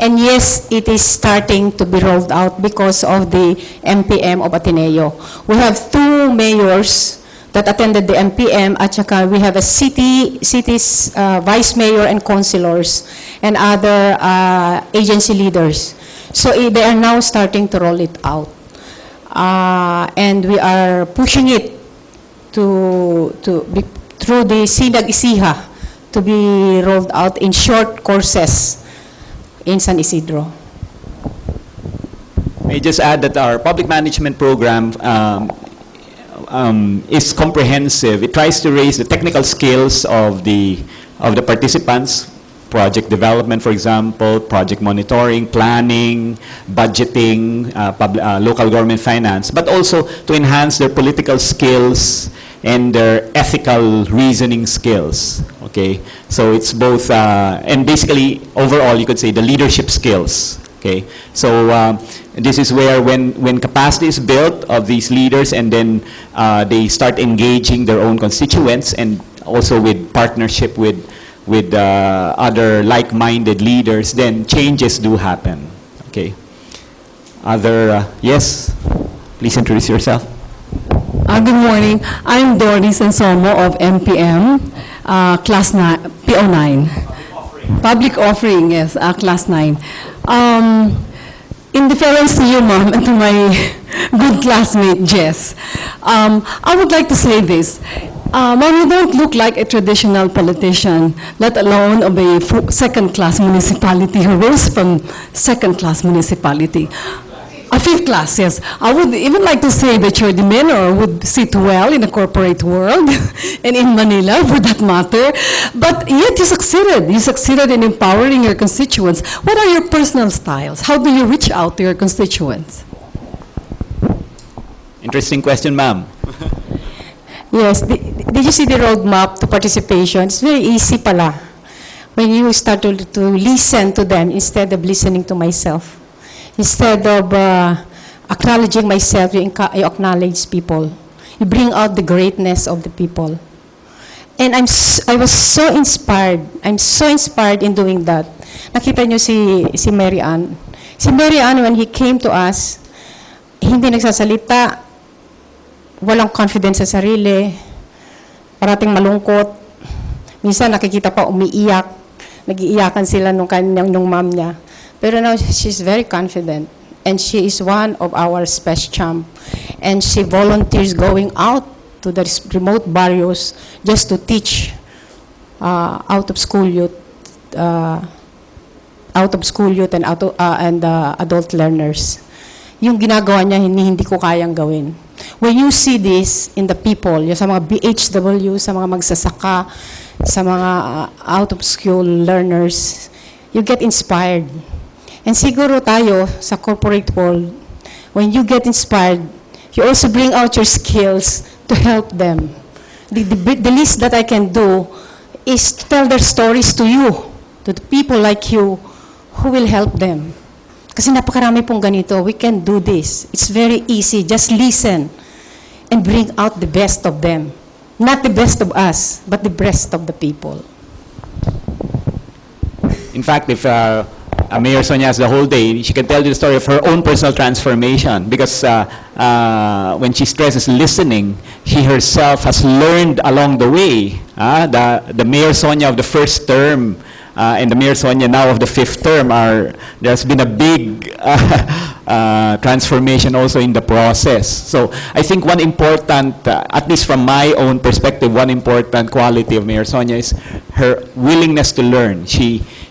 And yes, it is starting to be rolled out because of the MPM of Ateneo. We have 2 mayors that attended the MPM, at saka we have a city's vice mayor and councilors and other agency leaders. So they are now starting to roll it out. And we are pushing it through the Nueva Ecija to be rolled out in short courses in San Isidro. May I just add that our public management program is comprehensive. It tries to raise the technical skills of the participants, project development, for example, project monitoring, planning, budgeting, local government finance, but also to enhance their political skills and their ethical reasoning skills. Okay, so it's both, and basically overall you could say the leadership skills. Okay, so this is where when capacity is built of these leaders, and then they start engaging their own constituents, and also with partnership with other like-minded leaders, then changes do happen. Okay. Other yes, please introduce yourself. Good morning. I'm Doris Ansomo of MPM, class 9, PO9. Public offering, yes, class 9. In deference to you, ma'am, and to my good classmate, Jess, I would like to say this. Ma'am, you don't look like a traditional politician, let alone of a second-class municipality who rose from second-class municipality. A fifth class, yes. I would even like to say that your demeanor would sit well in the corporate world and in Manila, for that matter. But yet you succeeded. You succeeded in empowering your constituents. What are your personal styles? How do you reach out to your constituents? Interesting question, ma'am. Yes, did you see the roadmap to participation? It's very easy pala. When you start to listen to them instead of listening to myself. Instead of acknowledging myself, you acknowledge people. You bring out the greatness of the people. And I was so inspired. I'm so inspired in doing that. Nakita niyo si Mary Ann. Si Mary Ann, when he came to us, hindi nagsasalita, walang confidence sa sarili, parating malungkot. Minsan nakikita pa umiiyak, nag-iiyakan sila nung mom niya. Pero now she's very confident, and she is one of our special champ, and she volunteers going out to the remote barrios just to teach out of school youth and adult learners. Yung ginagawa niya hindi ko kayang gawin. When you see this in the people, yung sa mga BHW, sa mga magsasaka, sa mga out of school learners, you get inspired. And siguro tayo sa corporate world, when you get inspired, you also bring out your skills to help them. The least that I can do is to tell their stories to you, to the people like you who will help them. Kasi napakarami pong ganito. We can do this. It's very easy. Just listen and bring out the best of them. Not the best of us, but the best of the people. In fact, if Mayor Sonia has the whole day, she can tell you the story of her own personal transformation, because when she stresses listening, she herself has learned along the way. The Mayor Sonia of the first term and the Mayor Sonia now of the fifth term there's been a big transformation also in the process. So I think one important, at least from my own perspective, one important quality of Mayor Sonia is her willingness to learn.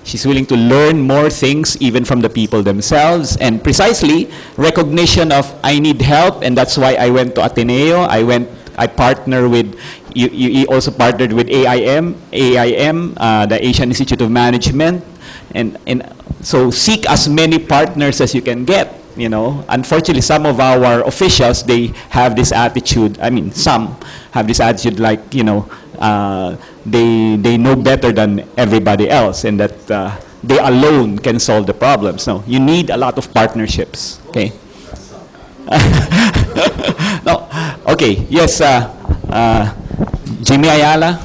She's willing to learn more things even from the people themselves, and precisely recognition of I need help, and that's why I went to Ateneo. I partner with, you also partnered with AIM, the Asian Institute of Management, and so seek as many partners as you can get. You know, unfortunately, some of our officials, they have this attitude. I mean, some have this attitude like, you know, they know better than everybody else, and that they alone can solve the problems. No, you need a lot of partnerships. Okay. No. Okay. Yes. Jimmy Ayala.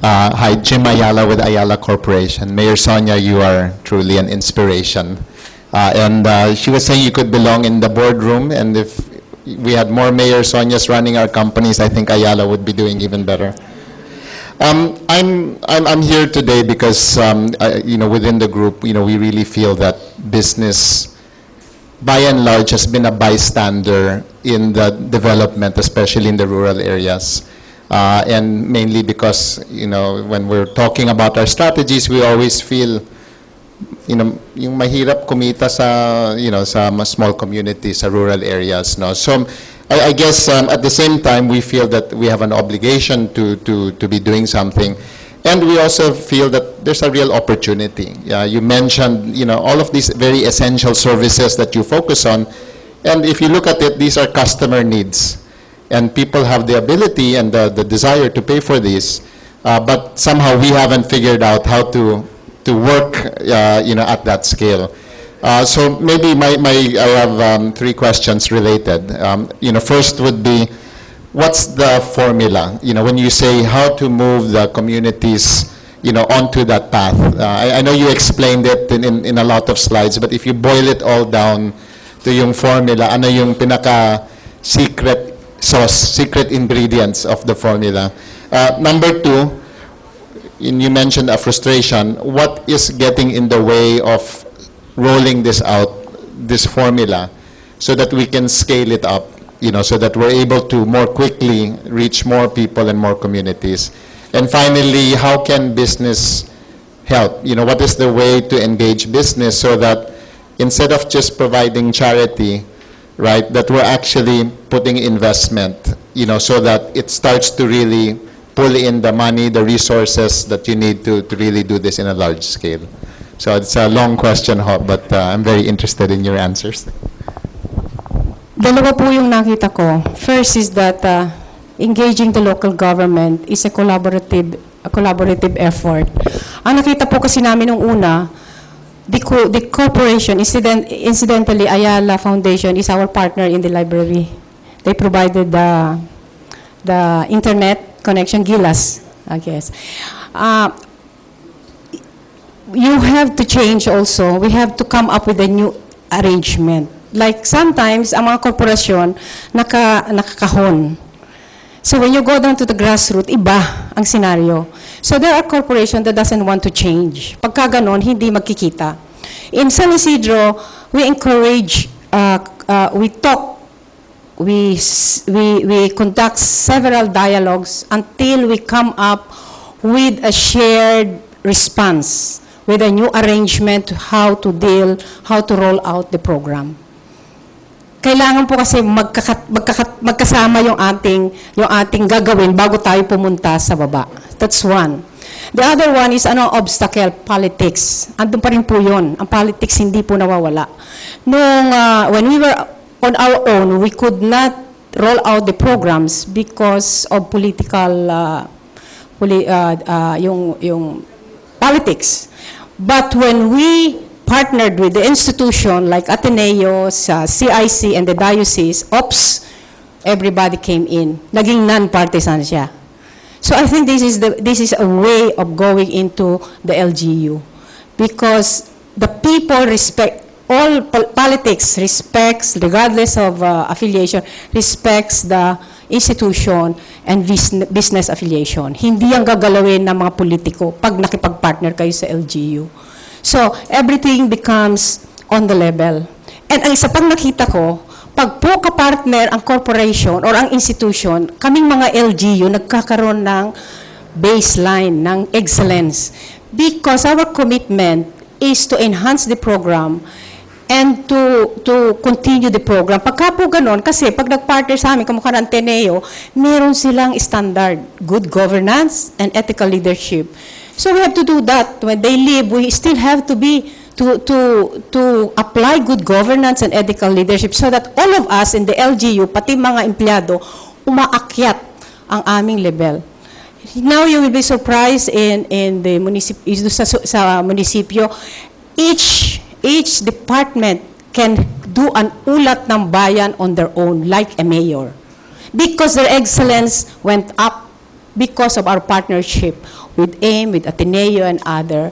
Hi, Jim Ayala with Ayala Corporation. Mayor Sonia, you are truly an inspiration. She was saying you could belong in the boardroom, and if we had more Mayor Sonias running our companies, I think Ayala would be doing even better. I'm here today because within the group, we really feel that business, by and large, has been a bystander in the development, especially in the rural areas. And mainly because, when we're talking about our strategies, we always feel, yung mahirap kumita sa, sa mas small communities, sa rural areas, no? So, I guess at the same time, we feel that we have an obligation to be doing something. And we also feel that there's a real opportunity. You mentioned, all of these very essential services that you focus on. And if you look at it, these are customer needs. And people have the ability and the desire to pay for these. But somehow we haven't figured out how to work, at that scale. So maybe I have 3 questions related. First would be, what's the formula? When you say how to move the communities, onto that path. I know you explained it in a lot of slides, but if you boil it all down to yung formula, ano yung pinaka secret sauce, secret ingredients of the formula? Number 2, you mentioned a frustration. What is getting in the way of rolling this out, this formula, so that we can scale it up, so that we're able to more quickly reach more people and more communities? And finally, how can business help? What is the way to engage business so that instead of just providing charity, right, that we're actually putting investment, so that it starts to really pull in the money, the resources that you need to really do this in a large scale? So it's a long question, but I'm very interested in your answers. Dalawa po yung nakita ko. First is that engaging the local government is a collaborative effort. Ang nakita po kasi namin nung una, the corporation, incidentally, Ayala Foundation is our partner in the library. They provided the internet connection, Gilas, I guess. You have to change also. We have to come up with a new arrangement. Like sometimes, ang mga korporasyon, nakakahon. So when you go down to the grassroots, iba ang scenario. So there are corporations that doesn't want to change. Pagka ganon, hindi magkikita. In San Isidro, we encourage, we talk, we conduct several dialogues until we come up with a shared response, with a new arrangement to how to roll out the program. Kailangan po kasi magkasama yung ating gagawin bago tayo pumunta sa baba. That's one. The other one is obstacle, politics. Andun pa rin po yun. Ang politics hindi po nawawala. When we were on our own, we could not roll out the programs because of political, yung politics. But when we partnered with the institution like Ateneo, CIC, and the diocese, everybody came in. Naging non-partisan siya. So I think this is a way of going into the LGU, because the people respect all politics, respects regardless of affiliation, respects the institution and business affiliation. Hindi ang gagalawin ng mga politiko pag nakipag-partner kayo sa LGU. So everything becomes on the level. And ang isa pang nakita ko, pag po ka-partner ang corporation or ang institution, kaming mga LGU nagkakaroon ng baseline, ng excellence. Because our commitment is to enhance the program and to continue the program. Pagka po ganon, kasi pag nag-partner sa amin, kamukha ng Ateneo, meron silang standard, good governance and ethical leadership. So we have to do that. When they leave, we still have to apply good governance and ethical leadership so that all of us in the LGU, pati mga empleyado, umaakyat ang aming level. Now you will be surprised in the sa munisipyo, each department can do an ulat ng bayan on their own, like a mayor. Because their excellence went up because of our partnership with AIM, with Ateneo and other.